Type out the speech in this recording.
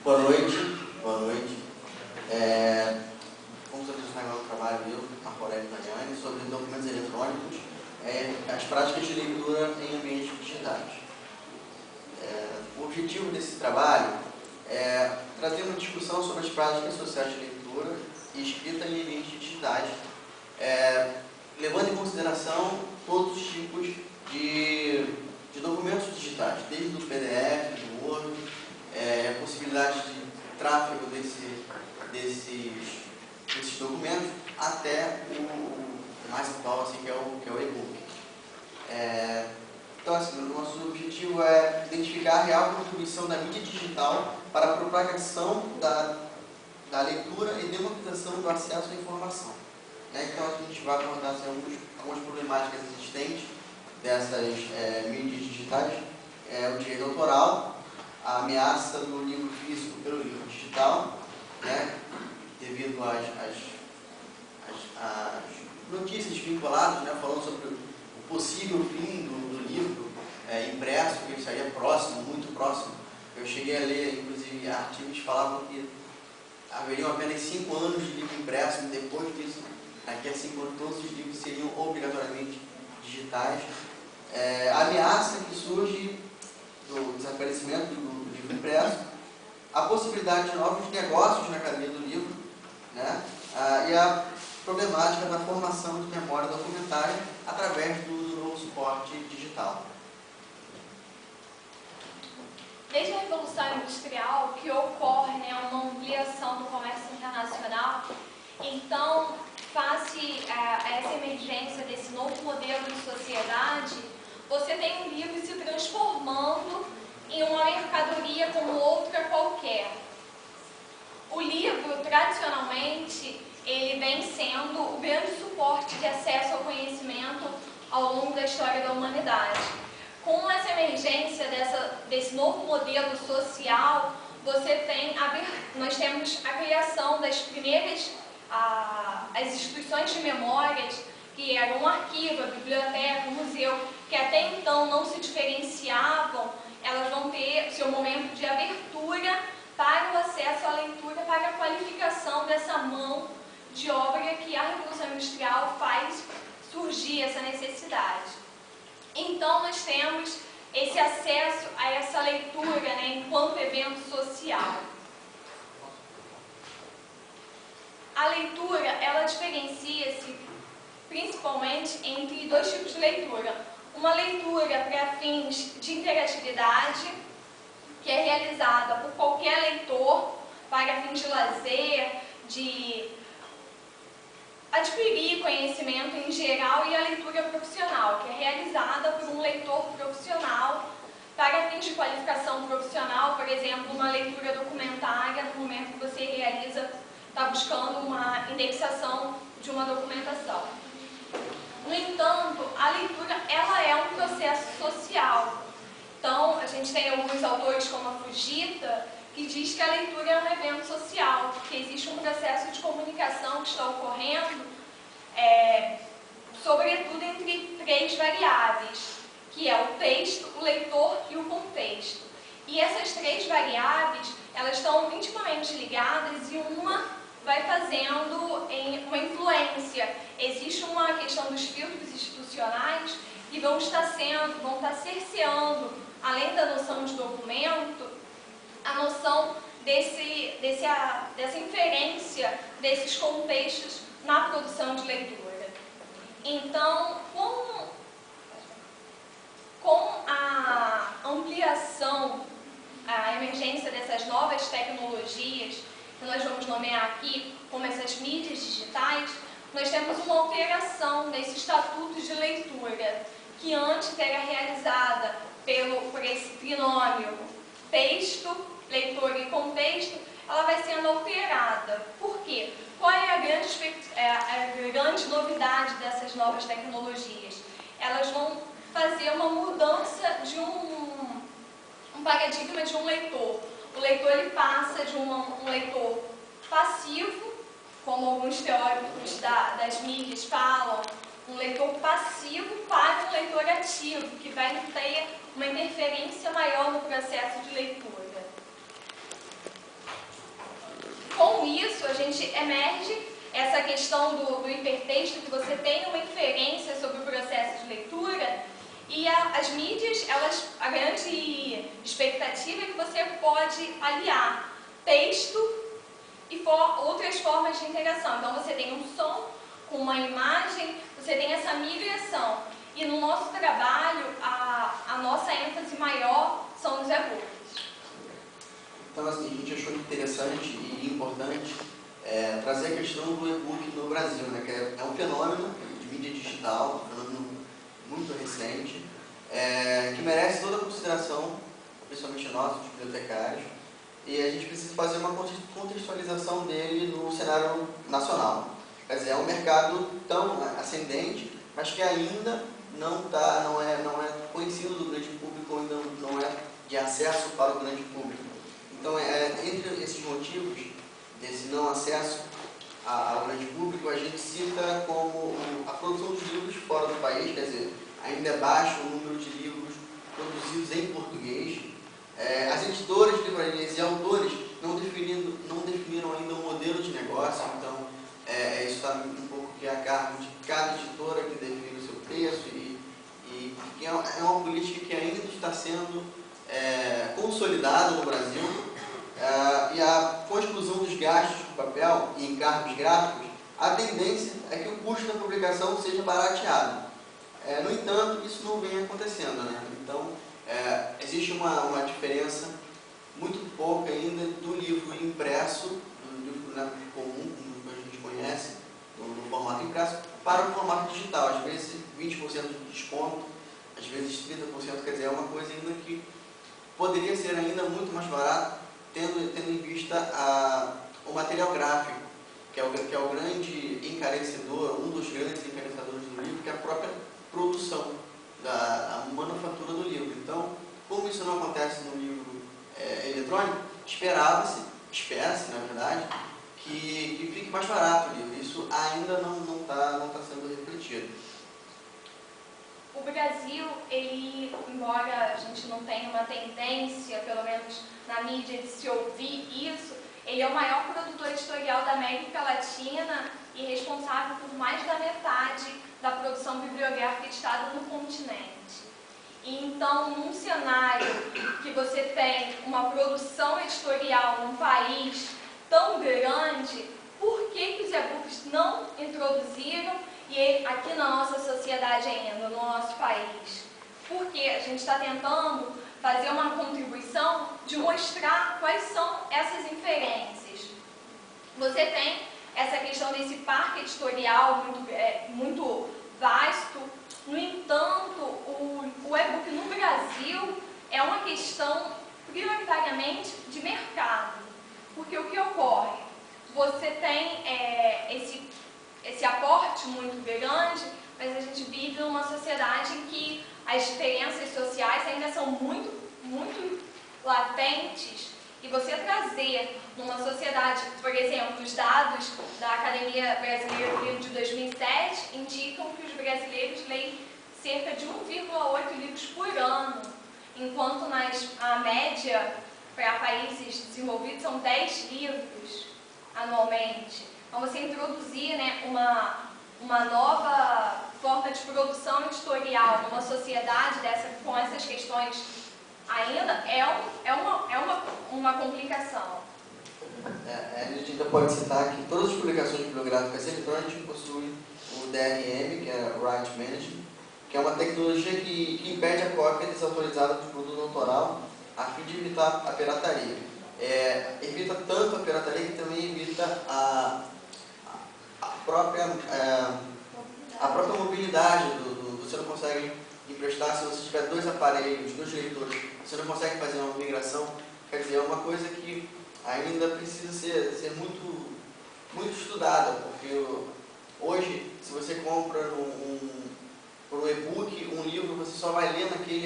Boa noite. Boa noite. Vamos apresentar agora o trabalho meu, Marco Aurélio Tagliani, sobre documentos eletrônicos, as práticas de leitura em ambientes digitais. O objetivo desse trabalho é trazer uma discussão sobre as práticas sociais de leitura e escrita em ambientes digitais, levando em consideração todos os tipos de documentos digitais, desde o PDF, do Word, a possibilidade de tráfego desses documentos até o mais atual, assim, que é o e-book. Então, assim, o nosso objetivo é identificar a real contribuição da mídia digital para a propagação da leitura e democratização do acesso à informação. Então, a gente vai abordar assim, algumas problemáticas existentes dessas mídias digitais, o direito autoral, a ameaça do livro físico pelo livro digital, devido às notícias vinculadas, falando sobre o possível fim do livro impresso, que estaria próximo, muito próximo. Eu cheguei a ler, inclusive, artigos que falavam que haveriam apenas 5 anos de livro impresso, e depois disso, daqui a 5 anos, todos os livros seriam obrigatoriamente digitais. A ameaça que surge do desaparecimento do livro impresso, a possibilidade de novos negócios na cadeia do livro, e a problemática da formação de memória documentária através do novo suporte digital. Desde a Revolução Industrial, que ocorre uma ampliação do comércio internacional, então, face a essa emergência desse novo modelo de sociedade, você tem um livro se transformando em uma mercadoria como outra qualquer. O livro, tradicionalmente, ele vem sendo o grande suporte de acesso ao conhecimento ao longo da história da humanidade. Com essa emergência desse novo modelo social, nós temos a criação das primeiras as instituições de memórias, que eram um arquivo, a biblioteca, o museu, que até então não se diferenciavam, elas vão ter seu momento de abertura para o acesso à leitura, para a qualificação dessa mão de obra que a Revolução Industrial faz surgir essa necessidade. Então, nós temos esse acesso a essa leitura enquanto evento social. A leitura, ela diferencia-se principalmente entre 2 tipos de leitura. Uma leitura para fins de interatividade, que é realizada por qualquer leitor para fins de lazer, de adquirir conhecimento em geral, e a leitura profissional, que é realizada por um leitor profissional para fins de qualificação profissional, por exemplo, uma leitura documentária, no momento que você está buscando uma indexação de uma documentação. No entanto, a leitura ela é um processo social. Então, a gente tem alguns autores como a Fujita, que diz que a leitura é um evento social, porque existe um processo de comunicação que está ocorrendo, sobretudo entre 3 variáveis, que é o texto, o leitor e o contexto. E essas 3 variáveis, elas estão intimamente ligadas e uma vai fazendo uma influência. Existe uma questão dos filtros institucionais que vão estar cerceando, além da noção de documento, a noção dessa inferência desses contextos na produção de leitura. Então, com a ampliação, a emergência dessas novas tecnologias, que nós vamos nomear aqui como essas mídias digitais, nós temos uma alteração nesse estatuto de leitura, que antes era realizada por esse trinômio texto, leitor e contexto. Ela vai sendo alterada. Por quê? Qual é a grande novidade dessas novas tecnologias? Elas vão fazer uma mudança de um paradigma de um leitor. O leitor ele passa de um leitor passivo, como alguns teóricos das mídias falam, um leitor passivo para um leitor ativo, que vai ter uma interferência maior no processo de leitura. com isso, a gente emerge essa questão do hipertexto, que você tem uma inferência sobre o processo de leitura, e as mídias, a grande expectativa é que você pode aliar texto e outras formas de interação. Então, você tem um som com uma imagem, você tem essa migração. E no nosso trabalho, a nossa ênfase maior são os e-books. Então, assim, a gente achou interessante e importante trazer a questão do e-book no Brasil, né? Que é um fenômeno de mídia digital, um fenômeno muito recente, que merece toda a consideração, principalmente nós, os bibliotecários, e a gente precisa fazer uma contextualização dele no cenário nacional. Quer dizer, é um mercado tão ascendente, mas que ainda não é conhecido do grande público, ainda não é de acesso para o grande público. Então, entre esses motivos desse não acesso ao grande público, a gente cita como a produção dos livros fora do país, quer dizer, ainda é baixo o número de livros produzidos em português. As editoras, livrarias e autores não definiram ainda um modelo de negócio, então isso está um pouco que a cargo de cada editora que define o seu preço e que é uma política que ainda está sendo consolidada no Brasil. Com a exclusão dos gastos de papel e encargos gráficos, a tendência é que o custo da publicação seja barateado. No entanto, isso não vem acontecendo, né? Então, existe uma diferença muito pouca ainda do livro impresso, do livro comum, como a gente conhece, no formato impresso, para o formato digital. Às vezes 20% de desconto, às vezes 30%, quer dizer, é uma coisa ainda que poderia ser ainda muito mais barato, tendo em vista o material gráfico, que é o grande encarecedor, um dos grandes encarecedores do livro, que é a própria produção, a manufatura do livro. Então, como isso não acontece no livro eletrônico, espera-se, na verdade, que fique mais barato o livro. Isso ainda não está sendo refletido. O Brasil, embora a gente não tenha uma tendência, pelo menos na mídia, de se ouvir isso, ele é o maior produtor editorial da América Latina e responsável por mais da metade da produção bibliográfica editada no continente. E então, num cenário que você tem uma produção editorial num país tão grande, por que os e-books não introduziram e aqui na nossa sociedade ainda, no nosso país? Porque a gente está tentando fazer uma contribuição de mostrar quais são essas inferências. Você tem essa questão desse parque editorial muito vasto. No entanto, o e-book no Brasil é uma questão prioritariamente de mercado. Porque o que ocorre? Você tem esse aporte muito grande, mas a gente vive numa sociedade em que as diferenças sociais ainda são muito, muito latentes. E você trazer numa sociedade, por exemplo, os dados da Academia Brasileira do Livro de 2007 indicam que os brasileiros leem cerca de 1,8 livros por ano, enquanto a média para países desenvolvidos são 10 livros anualmente. Então, você introduzir, né, uma nova forma de produção editorial numa sociedade com essas questões ainda é uma complicação. A gente ainda pode citar que todas as publicações bibliográficas eletrônicas possuem o DRM, que é Right Management, que é uma tecnologia que impede a cópia desautorizada do produto autoral a fim de evitar a pirataria. Evita tanto a pirataria que também evita a própria mobilidade você não consegue emprestar, se você tiver 2 aparelhos, 2 leitores, você não consegue fazer uma migração. Quer dizer, é uma coisa que ainda precisa ser muito, muito estudada, porque hoje, se você compra por um e-book um livro, você só vai ler naquele